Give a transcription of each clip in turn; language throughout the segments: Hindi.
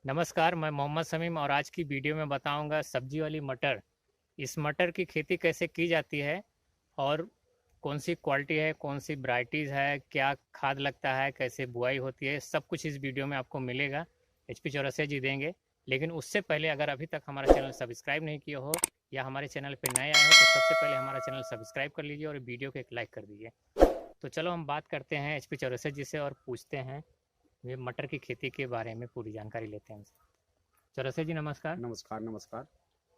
नमस्कार, मैं मोहम्मद समीम और आज की वीडियो में बताऊंगा सब्जी वाली मटर। इस मटर की खेती कैसे की जाती है और कौन सी क्वालिटी है, कौन सी वैरायटीज़ है, क्या खाद लगता है, कैसे बुआई होती है, सब कुछ इस वीडियो में आपको मिलेगा। HP चौरसिया जी देंगे। लेकिन उससे पहले अगर अभी तक हमारा चैनल सब्सक्राइब नहीं किया हो या हमारे चैनल पर नए आए हो तो सबसे पहले हमारा चैनल सब्सक्राइब कर लीजिए और वीडियो को एक लाइक कर दीजिए। तो चलो हम बात करते हैं HP चौरसिया जी से और पूछते हैं ये मटर की खेती के बारे में पूरी जानकारी लेते हैं उनसे। चौरसिया जी नमस्कार। नमस्कार, नमस्कार।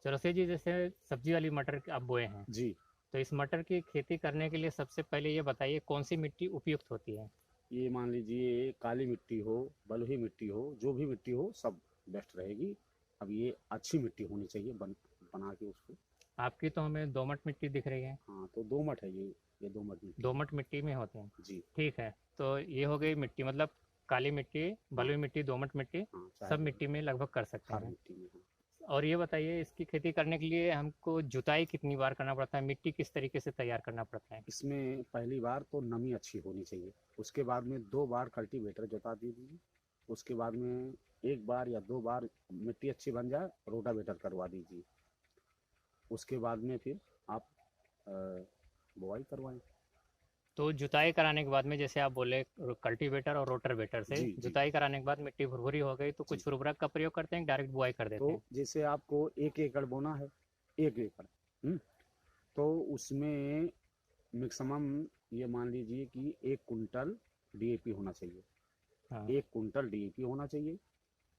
चौरसिया जी, जैसे सब्जी वाली मटर आप बोए हैं, जी, तो इस मटर की खेती करने के लिए सबसे पहले ये बताइए कौन सी मिट्टी उपयुक्त होती है। ये मान लीजिए काली मिट्टी हो, बलुई मिट्टी हो, जो भी मिट्टी हो सब बेस्ट रहेगी। अब ये अच्छी मिट्टी होनी चाहिए बना के उसको। आपकी तो हमें दोमट मिट्टी दिख रही है। हाँ, तो दोमट है ये दोमट मिट्टी है। दोमट मिट्टी में होते हैं। जी, ठीक है, तो ये हो गई मिट्टी, मतलब काली मिट्टी, हाँ, बलुई मिट्टी, दोमट मिट्टी, हाँ, चाहे सब मिट्टी में लगभग कर सकते हर हैं। मिट्टी में हो। और ये बताइए इसकी खेती करने के लिए हमको जुताई कितनी बार करना पड़ता है, मिट्टी किस तरीके से तैयार करना पड़ता है। इसमें पहली बार तो नमी अच्छी होनी चाहिए। उसके बाद में 2 बार कल्टीवेटर जोता दीजिए। उसके बाद में 1 बार या 2 बार मिट्टी अच्छी बन जाए, रोटावेटर करवा दीजिए। उसके बाद में फिर आप अ, बुआई करवाएँ। तो जुताई कराने के बाद में जैसे आप बोले कल्टीवेटर और रोटावेटर से जी, जी, जुताई कराने के बाद मिट्टी भुरभुरी हो गई तो जी। कुछ उर्वरक का प्रयोग करते हैं, डायरेक्ट बुआई कर तो देते हैं। जैसे आपको 1 एकड़ बोना है, 1 एकड़, हुँ, तो उसमें मैक्सिमम ये मान लीजिए कि 1 कुंटल डीएपी होना चाहिए। हाँ। 1 कुंटल डीएपी होना चाहिए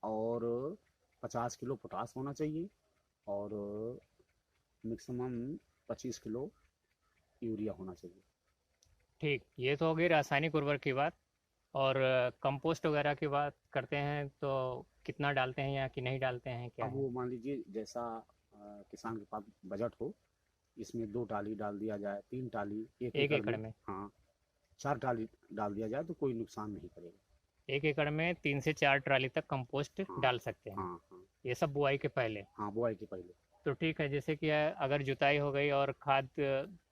और 50 किलो पोटाश होना चाहिए और मैक्सिमम 25 किलो यूरिया होना चाहिए। ठीक, ये तो हो गई रासायनिक उर्वरक की बात। और कंपोस्ट वगैरह की बात करते हैं तो कितना डालते हैं या कि नहीं डालते हैं, क्या अब है। वो मान लीजिए जैसा किसान के पास बजट हो, इसमें 2 टाली डाल दिया जाए, 3 टाली 1 एक एकड़ एकड़ में, में। हाँ, 4 टाली डाल दिया जाए तो कोई नुकसान नहीं करेगा। 1 एकड़ में 3 से 4 ट्राली तक कंपोस्ट हाँ, डाल सकते हैं। हाँ, हाँ, ये सब बुआई के पहले। हाँ, बुआई के पहले। तो ठीक है, जैसे कि अगर जुताई हो गई और खाद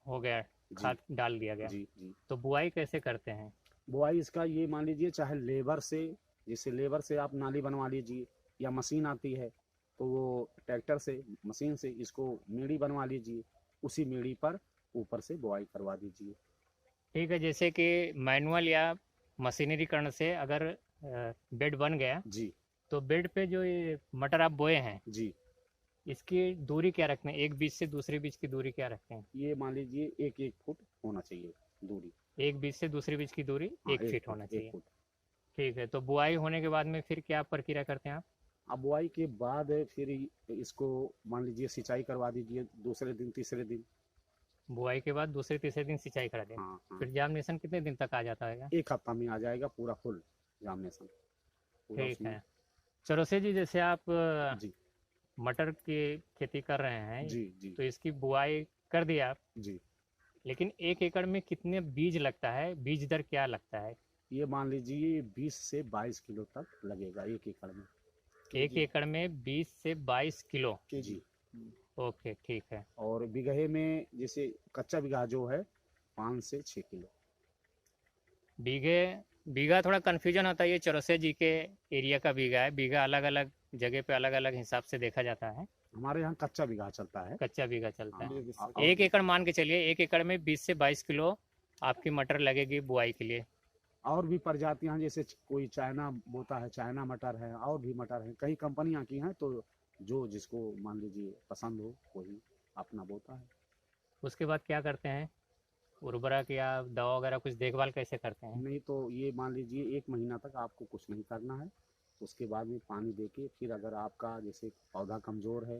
हो गया, जी, खाद डाल दिया गया, जी, जी। तो बुआई कैसे करते हैं। बुआई इसका ये मान लीजिए चाहे लेबर से, जैसे लेबर से आप नाली बनवा लीजिए या मशीन आती है, तो वो ट्रैक्टर से, मशीन से इसको मेड़ी बनवा लीजिए, उसी मेड़ी पर ऊपर से बुआई करवा दीजिए। ठीक है, जैसे कि मैनुअल या मशीनरीकरण से अगर बेड बन गया जी, तो बेड पे जो ये मटर आप बोए हैं जी। इसकी दूरी क्या रखते हैं, एक बीज से दूसरे बीज की दूरी क्या रखते हैं। ये मान लीजिए 1-1 फुट होना चाहिए दूरी। एक बीज से दूसरे बीज की दूरी हाँ, 1 1 फीट फुट, होना 1 चाहिए। फुट। ठीक है, तो बुआई होने के बाद में फिर क्या प्रक्रिया करते हैं आप। अब बुआई के बाद फिर इसको मान लीजिए सिंचाई करवा दीजिए दूसरे दिन, तीसरे दिन। बुआई के बाद दूसरे तीसरे दिन सिंचाई करा दें। हाँ, हाँ। फिर जामनेशन कितने दिन तक आ जाता है। 1 हफ्ता में आ जाएगा पूरा फुल जामनेशन, पूरा ठीक उसमें। है। चौरसिया जी, जैसे आप जी, मटर की खेती कर रहे हैं जी, जी, तो इसकी बुआई कर दिया आप, जी। लेकिन 1 एकड़ में कितने बीज लगता है, बीज दर क्या लगता है। ये मान लीजिए 20 से 22 किलो तक लगेगा 1 एकड़ में। एक केजी, एकड़ में 20 से 22 किलो। केजी। ओके, ठीक है। और बीघे में जैसे कच्चा बीघा जो है 5 से 6 किलो। बीघे, बीघा थोड़ा कन्फ्यूजन होता है, ये चौरसिया जी के एरिया का बीघा है। बीघा अलग अलग जगह पे अलग अलग हिसाब से देखा जाता है। हमारे यहाँ कच्चा बीघा चलता है। कच्चा बीघा चलता हाँ, है। और 1 एकड़ मान के चलिए, 1 एकड़ में 20 से 22 किलो आपकी मटर लगेगी बुआई के लिए। और भी प्रजातियां जैसे कोई चाइना बोता है, चाइना मटर है, और भी मटर है, कई कंपनियां की हैं, तो जो जिसको मान लीजिए पसंद हो वही अपना बोता है। उसके बाद क्या करते हैं, उर्वरक या दवा वगैरह कुछ देखभाल कैसे करते हैं। नहीं तो ये मान लीजिए 1 महीना तक आपको कुछ नहीं करना है। उसके बाद में पानी देके फिर अगर आपका जैसे पौधा कमज़ोर है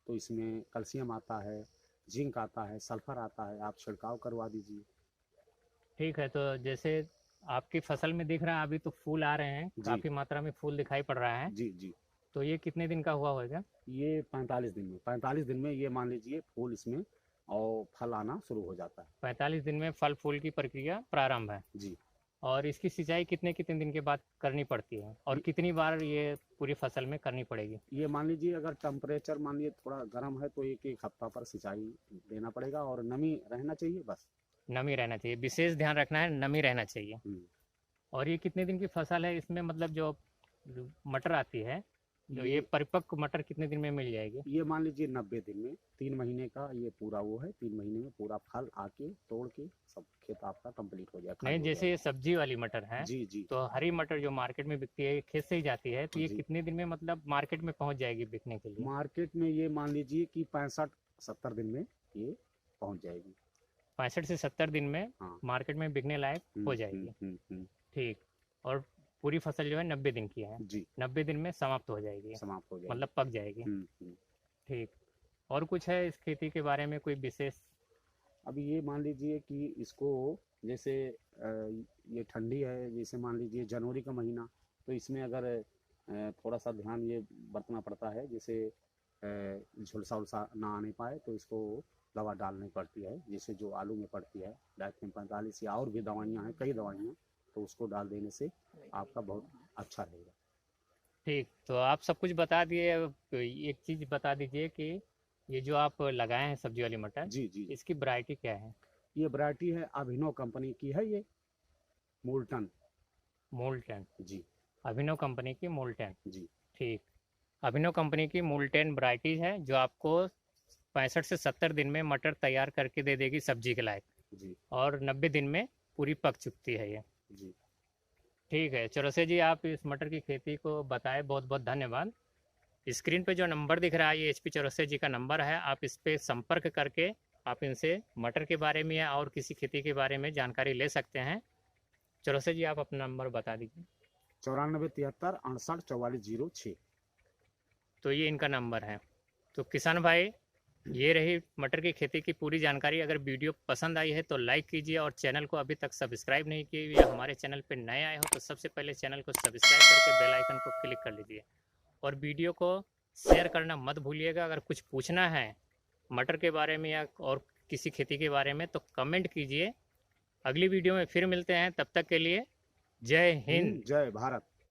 तो इसमें कैल्शियम आता है, जिंक आता है, सल्फर आता है, आप छिड़काव करवा दीजिए। ठीक है, तो जैसे आपकी फसल में दिख रहा है अभी तो फूल आ रहे हैं, जी, काफ़ी मात्रा में फूल दिखाई पड़ रहा है। जी, जी। तो ये कितने दिन का हुआ होगा। ये 45 दिन में ये मान लीजिए फूल इसमें और फल आना शुरू हो जाता है। 45 दिन में फल फूल की प्रक्रिया प्रारंभ है। जी। और इसकी सिंचाई कितने कितने दिन के बाद करनी पड़ती है और ये कितनी बार ये पूरी फसल में करनी पड़ेगी। ये मान लीजिए अगर टेम्परेचर मान लीजिए थोड़ा गर्म है तो 1-1 हफ्ता पर सिंचाई देना पड़ेगा और नमी रहना चाहिए बस। नमी रहना चाहिए, विशेष ध्यान रखना है, नमी रहना चाहिए। हुँ। और ये कितने दिन की फसल है, इसमें मतलब जो मटर आती है तो ये परिपक्व मटर कितने दिन में मिल जाएगी? ये मान लीजिए 90 दिन में, 3 महीने का ये पूरा वो है, 3 महीने में पूरा फल आके तोड़ के सब खेत आपका कंप्लीट हो जाएगा, नहीं, खाली हो जैसे ये जाएगा। सब्जी वाली मटर है, जी जी तो हरी मटर जो मार्केट में बिकती है, ये खेत से ही जाती है, तो ये जी। कितने दिन में मतलब मार्केट में पहुंच जाएगी बिकने के लिए? मार्केट में ये मान लीजिए कि 65-70 दिन में ये पहुंच जाएगी। 65 से 70 दिन में हाँ। मार्केट में बिकने लायक हो जाएगी। ठीक। और पूरी फसल जो है 90 दिन की है, जी 90 दिन में समाप्त हो जाएगी, समाप्त हो जाएगी। मतलब पक जाएगी। हम्म। ठीक। और कुछ है इस खेती के बारे में कोई विशेष? अभी ये मान लीजिए कि इसको जैसे ये ठंडी है, जैसे मान लीजिए जनवरी का महीना, तो इसमें अगर थोड़ा सा ध्यान ये बरतना पड़ता है, जैसे झुलसा उलसा ना आने पाए, तो इसको दवा डालनी पड़ती है, जैसे जो आलू में पड़ती है डायथेन 45 या और भी दवाइयाँ हैं, कई दवाइयाँ, तो उसको डाल देने से आपका बहुत अच्छा रहेगा। ठीक, तो आप सब कुछ बता दिए। अब एक चीज़ बता दीजिए कि ये जो आप लगाए हैं सब्जी वाली मटर, जी जी। इसकी वैरायटी क्या है? ये वैरायटी है अभिनव कंपनी की है, ये मूलटन। मूलटन। जी अभिनव कंपनी की मूलटन। जी ठीक। अभिनव कंपनी की मूलटन वैरायटीज है जो आपको 65 से 70 दिन में मटर तैयार करके दे देगी सब्जी के लायक, जी और 90 दिन में पूरी पक चुकती है ये। जी। ठीक है चौरसिया जी, आप इस मटर की खेती को बताए, बहुत बहुत धन्यवाद। स्क्रीन पे जो नंबर दिख रहा है ये HP चौरसिया जी का नंबर है, आप इस पे संपर्क करके आप इनसे मटर के बारे में या और किसी खेती के बारे में जानकारी ले सकते हैं। चौरसिया जी, आप अपना नंबर बता दीजिए। 94 73 68 44 06। तो ये इनका नंबर है। तो किसान भाई, ये रही मटर की खेती की पूरी जानकारी। अगर वीडियो पसंद आई है तो लाइक कीजिए, और चैनल को अभी तक सब्सक्राइब नहीं किए या हमारे चैनल पर नए आए हो तो सबसे पहले चैनल को सब्सक्राइब करके बेल आइकन को क्लिक कर लीजिए, और वीडियो को शेयर करना मत भूलिएगा। अगर कुछ पूछना है मटर के बारे में या और किसी खेती के बारे में तो कमेंट कीजिए। अगली वीडियो में फिर मिलते हैं, तब तक के लिए जय हिंद। जय भारत।